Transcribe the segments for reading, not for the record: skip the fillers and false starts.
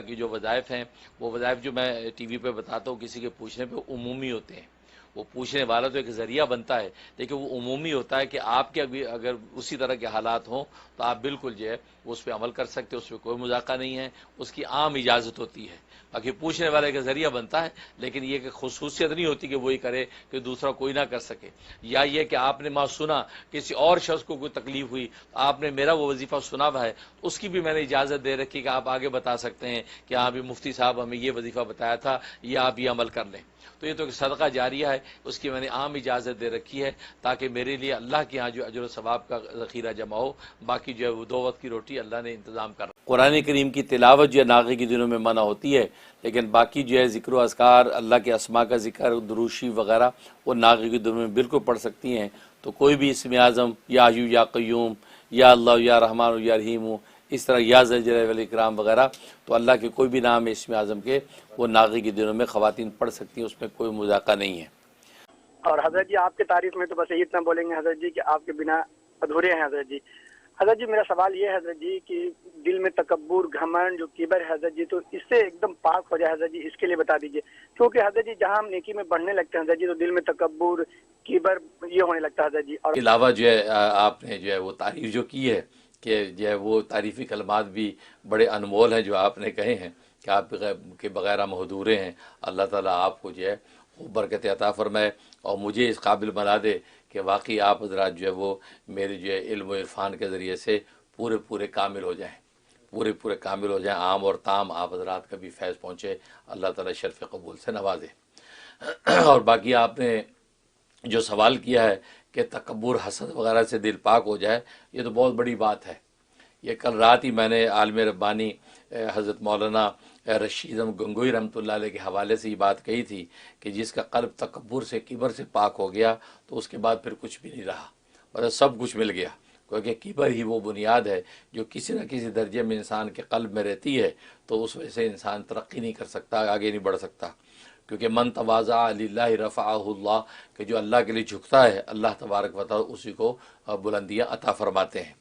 کی جو وظائف ہیں وہ وظائف جو میں ٹی وی پہ بتاتا ہوں کسی کے پوچھنے پہ عمومی ہوتے ہیں. وہ پوچھنے والا تو ایک ذریعہ بنتا ہے لیکن وہ عمومی ہوتا ہے کہ آپ کے اگر اسی طرح کے حالات ہوں تو آپ بالکل جو ہے اس پہ عمل کر سکتے، اس پہ کوئی مذاقہ نہیں ہے، اس کی عام اجازت ہوتی ہے. باقی پوچھنے والے کا ذریعہ بنتا ہے لیکن یہ کہ خصوصیت نہیں ہوتی کہ وہی کرے کہ دوسرا کوئی نہ کر سکے. یا یہ کہ آپ نے سنا کسی اور شخص کو کوئی تکلیف ہوئی، آپ نے میرا وہ وظیفہ سنا ہوا ہے، اس کی بھی میں نے اجازت دے رکھی کہ آپ آگے بتا سکتے ہیں کہ ہاں بھی مفتی صاحب ہمیں یہ وظیفہ بتایا تھا، یہ آپ یہ عمل کر لیں. تو یہ تو ایک صدقہ جاریہ ہے، اس کی میں نے عام اجازت دے رکھی ہے تاکہ میرے لیے اللہ کے ہاں جو اجر و ثواب کا ذخیرہ جمع ہو. باقی جو ہے وہ 2 وقت کی روٹی اللہ نے انتظام کر. قرآن کریم کی تلاوت جو ہے ناغے کے دنوں میں منع ہوتی ہے، لیکن باقی جو ہے ذکر و اذکار، اللہ کے اسماء کا ذکر، دروشی وغیرہ وہ ناغے کے دنوں میں بالکل پڑھ سکتی ہیں. تو کوئی بھی اسم اعظم یا حیو یا قیوم یا اللہ یا رحمان یا رحیم، اس طرح یا ذل جلالہ والاکرام وغیرہ، تو اللہ کے کوئی بھی نام ہے اسم اعظم کے، وہ ناغے کے دنوں میں خواتین پڑھ سکتی ہیں، اس میں کوئی مذاقہ نہیں ہے. اور حضرت جی آپ کے تعریف میں تو بس یہی اتنا بولیں گے حضرت جی کہ آپ کے بنا ادھورے ہیں حضرت جی. حضرت جی میرا سوال یہ ہے حضرت جی کہ دل میں تکبر، گھمنڈ، جو کبر ہے حضرت جی، تو اس سے ایک دم پاک ہو جائے حضرت جی، اس کے لیے بتا دیجئے. کیونکہ حضرت جی جہاں ہم نیکی میں بڑھنے لگتے ہیں حضرت جی تو دل میں تکبر، کبر یہ ہونے لگتا ہے حضرت جی. اور اس کے علاوہ جو ہے آپ نے جو ہے وہ تعریف جو کی ہے کہ جو ہے وہ تعریفی کلمات بھی بڑے انمول ہیں جو آپ نے کہے ہیں کہ آپ کے بغیر ہم حضورے ہیں. اللہ تعالیٰ آپ کو جو ہے خوب برکت عطا فرمائے اور مجھے اس قابل بنا دے کہ واقعی آپ حضرات جو ہے وہ میرے جو ہے علم و عرفان کے ذریعے سے پورے کامل ہو جائیں، پورے کامل ہو جائیں، عام اور تام آپ حضرات کا بھی فیض پہنچے. اللہ تعالیٰ شرف قبول سے نوازے. اور باقی آپ نے جو سوال کیا ہے کہ تکبر، حسد وغیرہ سے دل پاک ہو جائے، یہ تو بہت بڑی بات ہے. یہ کل رات ہی میں نے عالم ربانی حضرت مولانا رشید گنگوئی رحمۃ اللہ علیہ کے حوالے سے یہ بات کہی تھی کہ جس کا قلب تکبر سے، کبر سے پاک ہو گیا تو اس کے بعد پھر کچھ بھی نہیں رہا، مطلب سب کچھ مل گیا. کیونکہ کبر ہی وہ بنیاد ہے جو کسی نہ کسی درجے میں انسان کے قلب میں رہتی ہے، تو اس وجہ سے انسان ترقی نہیں کر سکتا، آگے نہیں بڑھ سکتا. کیونکہ من تواضع للہ رفعہ اللہ، کہ جو اللہ کے لیے جھکتا ہے اللہ تبارک و تعالی اسی کو بلندیاں عطا فرماتے ہیں.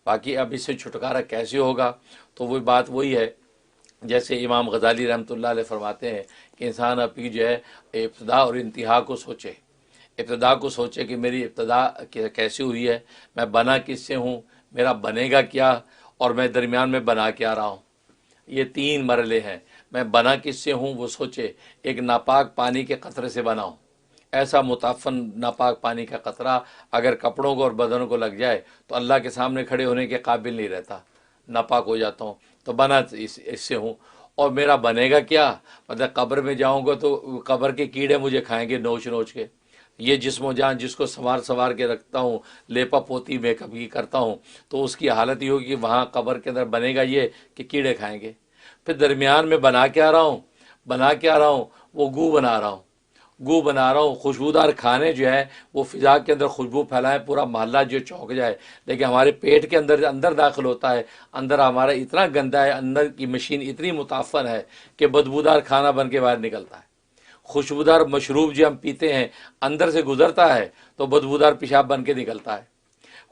باقی اب اس سے چھٹکارا کیسے ہوگا، تو وہ بات وہی ہے جیسے امام غزالی رحمۃ اللہ علیہ فرماتے ہیں کہ انسان اپنی جو ہے ابتدا اور انتہا کو سوچے. ابتدا کو سوچے کہ میری ابتدا کیسی ہوئی ہے، میں بنا کس سے ہوں، میرا بنے گا کیا، اور میں درمیان میں بنا کیا رہا ہوں. یہ 3 مرحلے ہیں. میں بنا کس سے ہوں وہ سوچے. ایک ناپاک پانی کے قطرے سے بنا ہوں. ایسا متعفن ناپاک پانی کا قطرہ اگر کپڑوں کو اور بدن کو لگ جائے تو اللہ کے سامنے کھڑے ہونے کے قابل نہیں رہتا، ناپاک ہو جاتا ہوں. تو بنا اس سے ہوں. اور میرا بنے گا کیا، مطلب قبر میں جاؤں گا تو قبر کے کیڑے مجھے کھائیں گے نوچ کے. یہ جسم و جان جس کو سنوار کے رکھتا ہوں، لیپا پوتی میک اپ کی کرتا ہوں، تو اس کی حالت یہ ہوگی کہ وہاں قبر کے اندر بنے گا یہ کہ کیڑے کھائیں گے. پھر درمیان میں بنا کے آ رہا ہوں وہ گو بنا رہا ہوں. خوشبودار کھانے جو ہے وہ فضا کے اندر خوشبو پھیلائیں، پورا محلہ جو چونک جائے. لیکن ہمارے پیٹ کے اندر داخل ہوتا ہے، اندر ہمارا اتنا گندا ہے، اندر کی مشین اتنی متعفن ہے کہ بدبودار کھانا بن کے باہر نکلتا ہے. خوشبودار مشروب جو ہم پیتے ہیں اندر سے گزرتا ہے تو بدبودار پیشاب بن کے نکلتا ہے.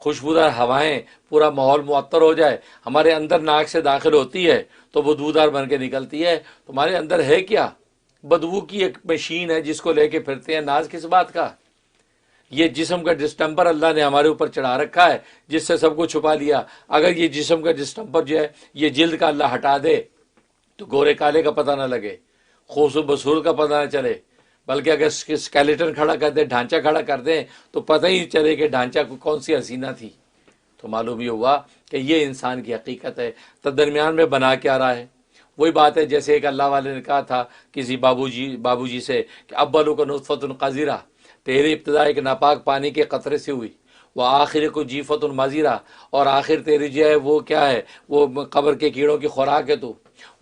خوشبودار ہوائیں، پورا ماحول معطر ہو جائے، ہمارے اندر ناک سے داخل ہوتی ہے تو بدبودار بن کے نکلتی ہے. تمہارے اندر ہے کیا؟ بدبو کی ایک مشین ہے جس کو لے کے پھرتے ہیں. ناز کس بات کا؟ یہ جسم کا ڈسٹمپر اللہ نے ہمارے اوپر چڑھا رکھا ہے جس سے سب کو چھپا لیا. اگر یہ جسم کا ڈسٹمپر جو ہے یہ جلد کا اللہ ہٹا دے تو گورے کالے کا پتہ نہ لگے، خوش و بصور کا پتہ نہ چلے، بلکہ اگر اسکیلیٹن کھڑا کر دیں، ڈھانچہ کھڑا کر دیں تو پتہ ہی چلے کہ ڈھانچہ کون سی حسینہ تھی. تو معلوم یہ ہوا کہ یہ انسان کی حقیقت ہے. تو درمیان میں بنا کے آ رہا ہے. وہی بات ہے جیسے ایک اللہ والے نے کہا تھا کسی بابو جی سے کہ ابلو کا نطفۃ قذرہ، تیری ابتدا ایک ناپاک پانی کے قطرے سے ہوئی، وہ آخر کو جیفت المذرہ، اور آخر تیری جو ہے وہ کیا ہے، وہ قبر کے کیڑوں کی خوراک ہے. تو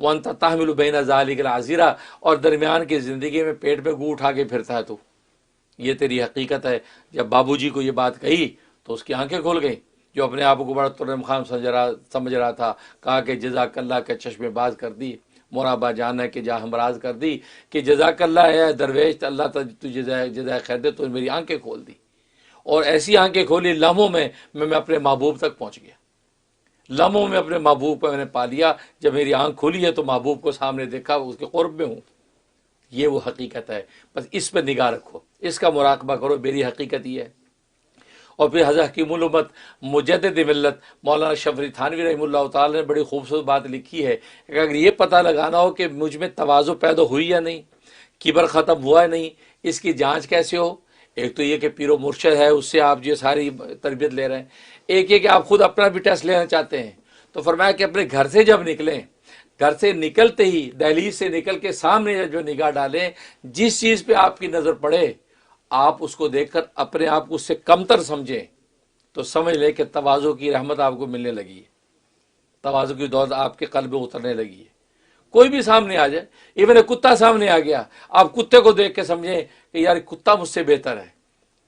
وانت تحمل بین ذالک العذرہ، اور درمیان کی زندگی میں پیٹ پہ گو اٹھا کے پھرتا ہے. تو یہ تیری حقیقت ہے. جب بابو جی کو یہ بات کہی تو اس کی آنکھیں کھل گئیں، جو اپنے آپ کو بڑا ترم خام سمجھ رہا تھا. کہا کہ جزاک اللہ کا چشم باز کر دی، مرابا جان ہے کہ جا ہمراز کر دی، کہ جزاک اللہ ہے درویش، اللہ تجھے جزائے خیر دے. تو میری آنکھیں کھول دی، اور ایسی آنکھیں کھولی لمحوں میں اپنے محبوب تک پہنچ گیا. لمحوں میں اپنے محبوب کو میں نے پا لیا، جب میری آنکھ کھلی ہے تو محبوب کو سامنے دیکھا، اس کے قرب میں ہوں۔ یہ وہ حقیقت ہے، بس اس پہ نگاہ رکھو، اس کا مراقبہ کرو، میری حقیقت یہ ہے۔ اور پھر حضرت حکیم الامت مجدد ملت مولانا شفری تھانوی رحمہ اللہ تعالی نے بڑی خوبصورت بات لکھی ہے کہ اگر یہ پتہ لگانا ہو کہ مجھ میں تواضع پیدا ہوئی یا نہیں، کبر ختم ہوا ہے نہیں، اس کی جانچ کیسے ہو؟ ایک تو یہ کہ پیر و مرشد ہے، اس سے آپ جو ساری تربیت لے رہے ہیں، ایک یہ کہ آپ خود اپنا بھی ٹیسٹ لینا چاہتے ہیں، تو فرمایا کہ اپنے گھر سے جب نکلیں، گھر سے نکلتے ہی دہلیز سے نکل کے سامنے جو نگاہ ڈالیں، جس چیز پہ آپ کی نظر پڑے آپ اس کو دیکھ کر اپنے آپ کو اس سے کمتر سمجھیں، تو سمجھ لیں کہ تواضع کی رحمت آپ کو ملنے لگی ہے، تواضع کی دولت آپ کے قلب میں اترنے لگی ہے۔ کوئی بھی سامنے آ جائے، ایون کتا سامنے آ گیا، آپ کتے کو دیکھ کے سمجھیں کہ یار کتا مجھ سے بہتر ہے،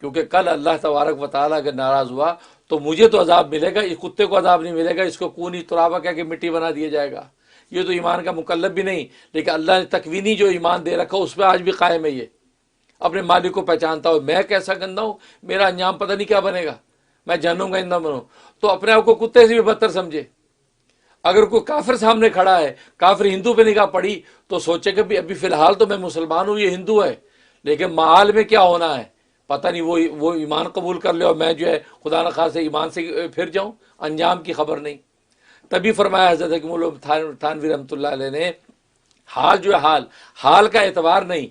کیونکہ کل اللہ تبارک و تعالیٰ اگر ناراض ہوا تو مجھے تو عذاب ملے گا، اس کتے کو عذاب نہیں ملے گا، اس کو کونی ترابہ کہہ کے مٹی بنا دیا جائے گا۔ یہ تو ایمان کا مکلف بھی نہیں، لیکن اللہ نے تکوینی جو ایمان دے رکھا اس پہ آج بھی قائم ہے۔ یہ اپنے مالک کو پہچانتا ہو، میں کیسا گندا ہوں، میرا انجام پتہ نہیں کیا بنے گا، میں جہنم کا ایندھن بنوں، تو اپنے آپ کو کتے سے بھی بدتر سمجھے۔ اگر کوئی کافر سامنے کھڑا ہے، کافر ہندو پہ نگاہ پڑی تو سوچے کہ ابھی فی الحال تو میں مسلمان ہوں، یہ ہندو ہے، لیکن معال میں کیا ہونا ہے پتہ نہیں، وہ ایمان قبول کر لے اور میں جو ہے خدا نخواستہ ایمان سے پھر جاؤں، انجام کی خبر نہیں۔ تبھی فرمایا حضرت حکیم الامت تھانوی رحمۃ اللہ علیہ نے، حال جو ہے حال کا اعتبار نہیں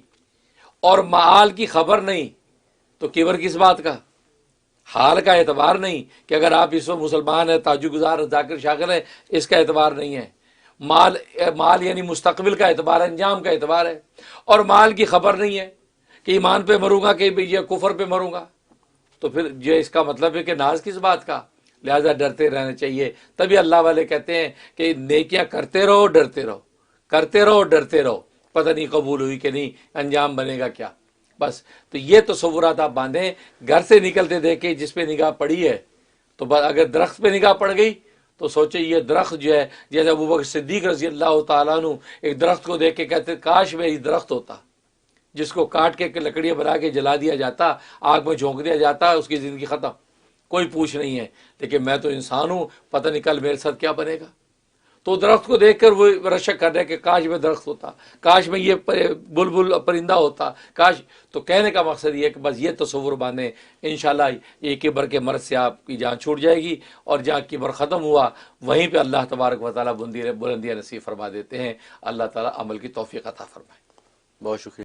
اور معال کی خبر نہیں تو کبر کس بات کا؟ حال کا اعتبار نہیں کہ اگر آپ اس وقت مسلمان ہیں، تہجد گزار، ذاکر شاکر ہیں، اس کا اعتبار نہیں ہے۔ مال یعنی مستقبل کا اعتبار ہے، انجام کا اعتبار ہے، اور مال کی خبر نہیں ہے کہ ایمان پہ مروں گا کہ یہ کفر پہ مروں گا، تو پھر یہ اس کا مطلب ہے کہ ناز کس بات کا؟ لہذا ڈرتے رہنا چاہیے۔ تبھی اللہ والے کہتے ہیں کہ نیکیاں کرتے رہو، ڈرتے رہو، کرتے رہو، ڈرتے رہو، پتہ نہیں قبول ہوئی کہ نہیں، انجام بنے گا کیا۔ بس تو یہ تصورات آپ باندھیں، گھر سے نکلتے دیکھیں جس پہ نگاہ پڑی ہے، تو بس اگر درخت پہ نگاہ پڑ گئی تو سوچے یہ درخت جو ہے، جیسے ابوبکر صدیق رضی اللہ تعالیٰ عنہ ایک درخت کو دیکھ کے کہتے کاش میں یہ درخت ہوتا جس کو کاٹ کے لکڑیاں بنا کے جلا دیا جاتا، آگ میں جھونک دیا جاتا، اس کی زندگی ختم، کوئی پوچھ نہیں ہے، لیکن میں تو انسان ہوں، پتہ نہیں کل میرے ساتھ کیا بنے گا۔ تو درخت کو دیکھ کر وہ رشک کر رہے کہ کاش میں درخت ہوتا، کاش میں یہ بلبل پرندہ ہوتا، کاش۔ تو کہنے کا مقصد یہ ہے کہ بس یہ تصور باندھیں، انشاءاللہ یہ کبر کے مرض سے آپ کی جان چھوٹ جائے گی، اور جہاں کبر ختم ہوا وہیں پہ اللہ تبارک و تعالیٰ بلندیاں نصیب فرما دیتے ہیں۔ اللہ تعالیٰ عمل کی توفیق عطا فرمائے۔ بہت شکریہ۔